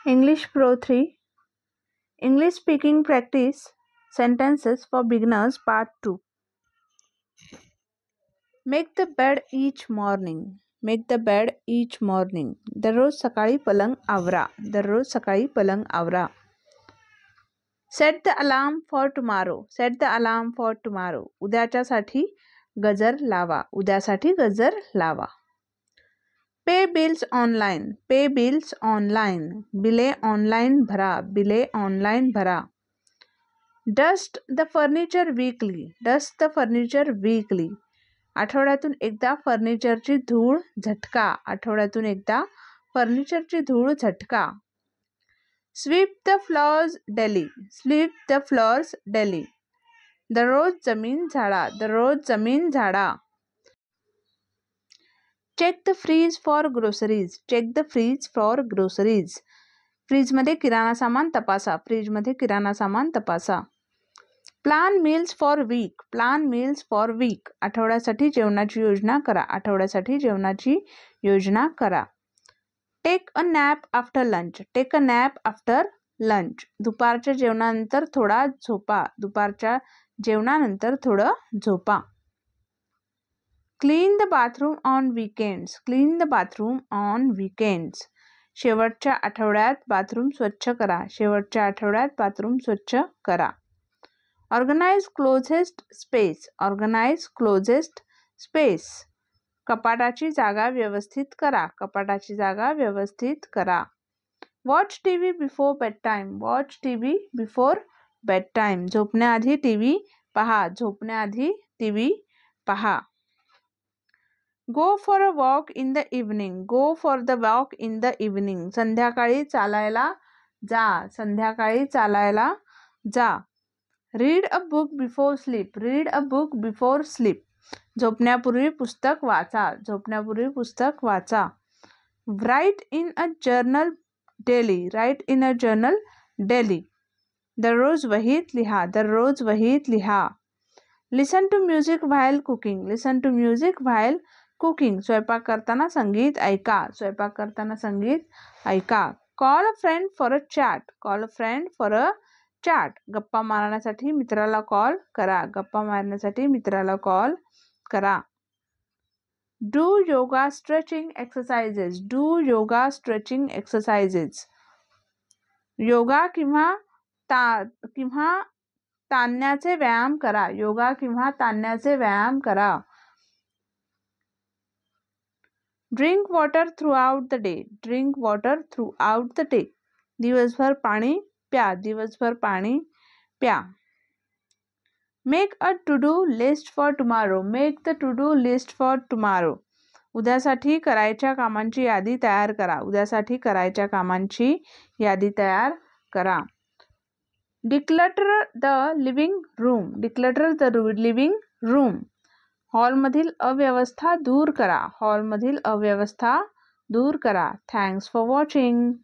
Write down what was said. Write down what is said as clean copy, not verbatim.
English Pro 3 English Speaking Practice Sentences for Beginners Part 2 Make the bed each morning. Make the bed each morning. दररोज सकाळी पलंग आवरा. दररोज सकाळी पलंग आवरा. Set the alarm for tomorrow. Set the alarm for tomorrow. उद्याच्यासाठी गजर लावा. उद्यासाठी गजर लावा. Pay bills online. Pay bills online. बिले ऑनलाइन भरा. बिले ऑनलाइन भरा. Dust the furniture weekly. Dust the furniture weekly. आठवड्यातून एकदा फर्निचरची धूळ झटका. आठवड्यातून एकदा फर्निचरची धूळ झटका. Sweep the floors daily. Sweep the floors daily. दररोज जमीन झाडा. दररोज जमीन झाडा. Check the fridge for groceries. Check the fridge for groceries. फ्रीजमध्ये किराणा सामान तपासा. फ्रीजमध्ये किराणा सामान तपासा. Plan meals for week. Plan meals for week. आठवड्यासाठी जेवणाची योजना करा. आठवड्यासाठी जेवणाची योजना करा. Take a nap after lunch. Take a nap after lunch. दुपारच्या जेवणानंतर थोडा झोपा. दुपारच्या जेवणानंतर थोडं झोपा. Clean the bathroom on weekends. Clean the bathroom on weekends. शेवटच्या आठवड्यात बाथरूम स्वच्छ करा. शेवटच्या आठवड्यात बाथरूम स्वच्छ करा. Organize closest space. Organize closest space. कपाटाची जागा व्यवस्थित करा. कपाटाची जागा व्यवस्थित करा. Watch TV before bedtime. Watch TV before bedtime. झोपण्याआधी टीव्ही पहा. झोपण्याआधी टीव्ही पहा. Go for a walk in the evening. Go for the walk in the evening. संध्याकाळी चालायला जा. संध्याकाळी चालायला जा. Read a book before sleep. Read a book before sleep. झोपण्यापूर्वी पुस्तक वाचा. झोपण्यापूर्वी पुस्तक वाचा. Write in a journal daily. Write in a journal daily. दररोज वहीत लिहा. दररोज वहीत लिहा. Listen to music while cooking. Listen to music while cooking. स्वयंपाक करताना संगीत ऐका. स्वयंपाक करताना संगीत ऐका. Call a friend for a chat. Call a friend for a chat. गप्पा मारण्यासाठी मित्राला कॉल करा. गप्पा मारण्यासाठी मित्राला कॉल करा. Do yoga stretching exercises. Do yoga stretching exercises. Yoga किंवा ताणण्याचे व्यायाम करा. योगा किंवा ताणण्याचे व्यायाम करा. Drink water throughout the day. Drink water throughout the day. दिवसभर पाणी प्या. दिवसभर पाणी प्या. Make a to-do list for tomorrow. Make the to-do list for tomorrow. उद्यासाठी करायच्या कामांची यादी तयार करा. उद्यासाठी करायच्या कामांची यादी तयार करा. Declutter the living room. Declutter the living room. हॉलमधील अव्यवस्था दूर करा. हॉलमधील अव्यवस्था दूर करा. Thanks for watching.